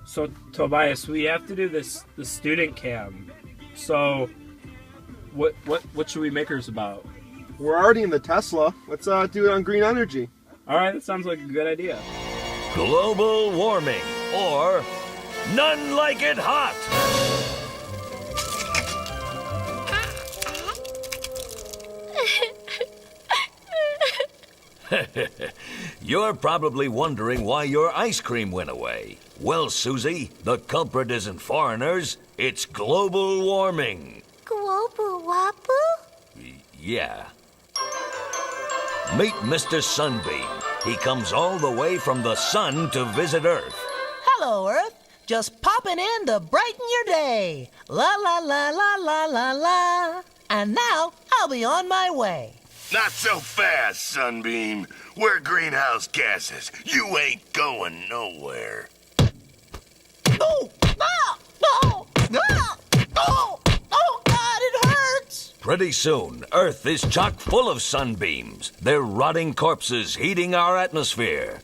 So, Tobias, we have to do the student cam. So, what should we make ours about? We're already in the Tesla. Let's do it on green energy. All right, that sounds like a good idea. Global warming, or none like it hot. You're probably wondering why your ice cream went away. Well, Susie, the culprit isn't foreigners, it's global warming. Global wobble? Yeah. Meet Mr. Sunbeam. He comes all the way from the sun to visit Earth. Hello, Earth. Just popping in to brighten your day. La la la la la la la. And now I'll be on my way. Not so fast, Sunbeam. We're greenhouse gases. You ain't going nowhere. Oh! Ah! Oh! Ah! Oh! Oh, God, it hurts! Pretty soon, Earth is chock full of sunbeams. They're rotting corpses heating our atmosphere.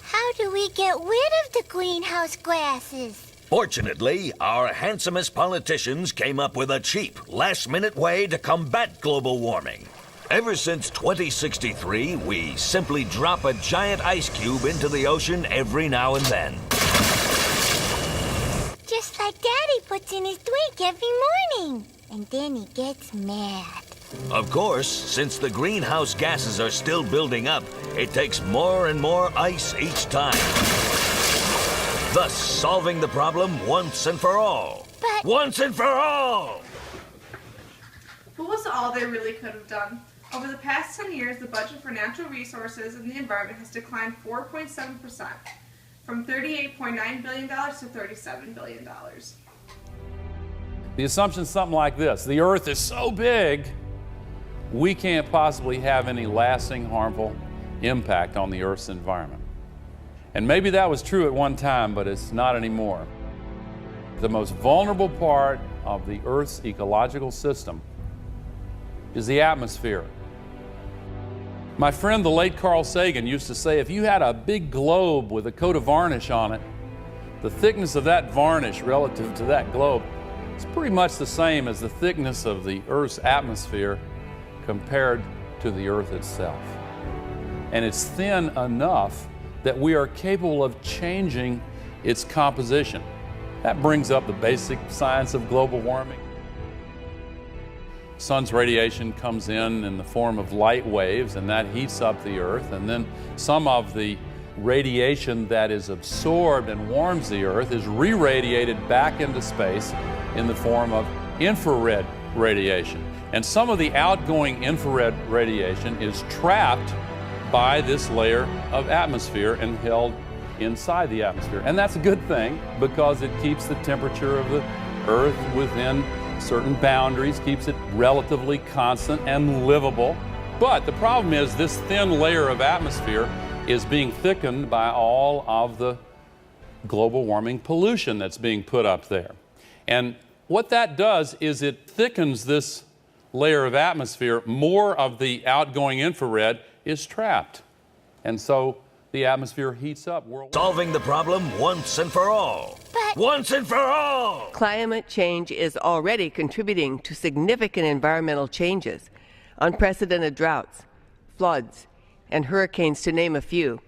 How do we get rid of the greenhouse gases? Fortunately, our handsomest politicians came up with a cheap, last-minute way to combat global warming. Ever since 2063, we simply drop a giant ice cube into the ocean every now and then. Just like Daddy puts in his drink every morning. And then he gets mad. Of course, since the greenhouse gases are still building up, it takes more and more ice each time. Thus, solving the problem once and for all. But Once and for all! What was all they really could have done? Over the past 10 years, the budget for natural resources and the environment has declined 4.7%, from $38.9 billion to $37 billion. The assumption's something like this: the Earth is so big, we can't possibly have any lasting harmful impact on the Earth's environment. And maybe that was true at one time, but it's not anymore. The most vulnerable part of the Earth's ecological system is the atmosphere. My friend, the late Carl Sagan, used to say, if you had a big globe with a coat of varnish on it, the thickness of that varnish relative to that globe is pretty much the same as the thickness of the Earth's atmosphere compared to the Earth itself. And it's thin enough that we are capable of changing its composition. That brings up the basic science of global warming. Sun's radiation comes in the form of light waves, and that heats up the Earth, and then some of the radiation that is absorbed and warms the Earth is re-radiated back into space in the form of infrared radiation. And some of the outgoing infrared radiation is trapped by this layer of atmosphere and held inside the atmosphere. And that's a good thing because it keeps the temperature of the Earth within certain boundaries, keeps it relatively constant and livable. But the problem is this thin layer of atmosphere is being thickened by all of the global warming pollution that's being put up there. And what that does is it thickens this layer of atmosphere. More of the outgoing infrared is trapped. And so the atmosphere heats up worldwide. Solving the problem once and for all. But Once and for all! Climate change is already contributing to significant environmental changes, unprecedented droughts, floods, and hurricanes, to name a few.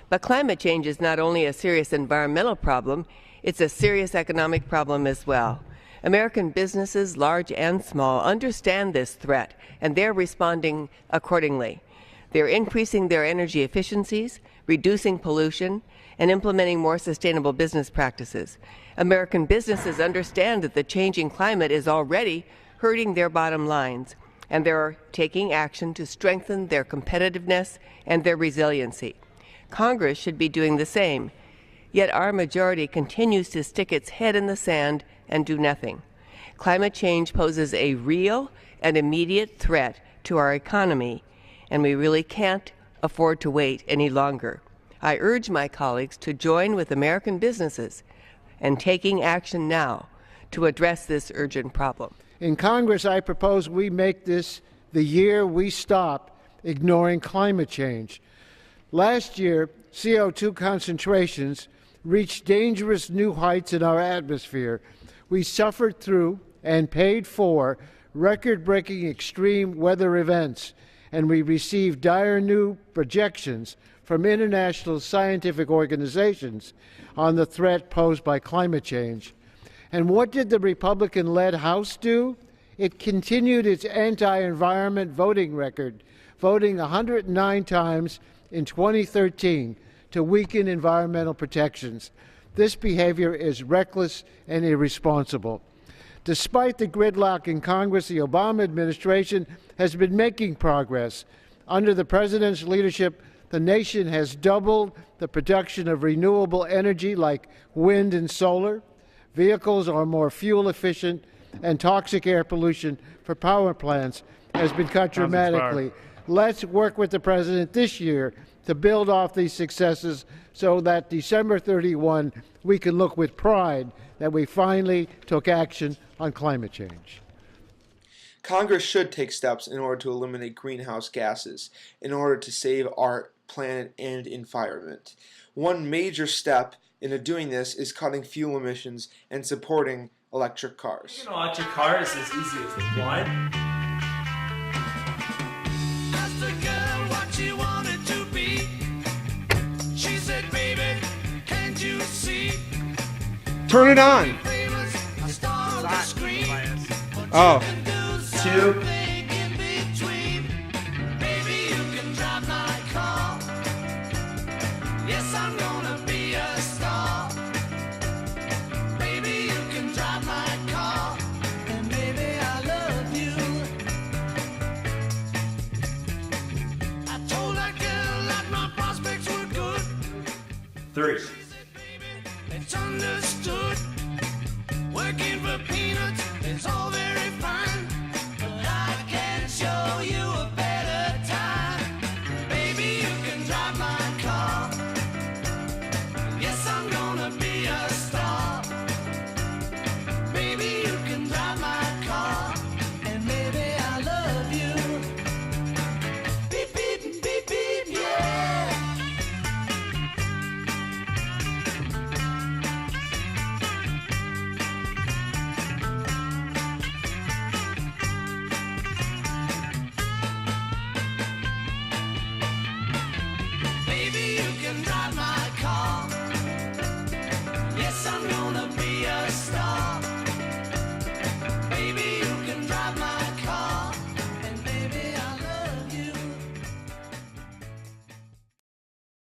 But climate change is not only a serious environmental problem, it's a serious economic problem as well. American businesses, large and small, understand this threat, and they're responding accordingly. They're increasing their energy efficiencies, reducing pollution, and implementing more sustainable business practices. American businesses understand that the changing climate is already hurting their bottom lines, and they're taking action to strengthen their competitiveness and their resiliency. Congress should be doing the same, yet our majority continues to stick its head in the sand and do nothing. Climate change poses a real and immediate threat to our economy, and we really can't afford to wait any longer. I urge my colleagues to join with American businesses in taking action now to address this urgent problem. In Congress, I propose we make this the year we stop ignoring climate change. Last year, CO2 concentrations reached dangerous new heights in our atmosphere, we suffered through and paid for record-breaking extreme weather events, and we received dire new projections from international scientific organizations on the threat posed by climate change. And what did the Republican-led House do? It continued its anti-environment voting record, voting 109 times in 2013 to weaken environmental protections. This behavior is reckless and irresponsible. Despite the gridlock in Congress, the Obama administration has been making progress. Under the president's leadership, the nation has doubled the production of renewable energy like wind and solar. Vehicles are more fuel efficient, and toxic air pollution for power plants has been cut dramatically. Let's work with the president this year to build off these successes so that December 31, we can look with pride that we finally took action on climate change. Congress should take steps in order to eliminate greenhouse gases, in order to save our planet and environment. One major step into doing this is cutting fuel emissions and supporting electric cars. An electric car is as easy as one. Asked the girl what she wanted to be. She said, baby, can't you see? Turn it on. Oh. 2. Yes, I'm gonna be a star. Baby, you can drive my car. And baby, I love you. I told that girl that my prospects were good. 3. It's understood. Working for people.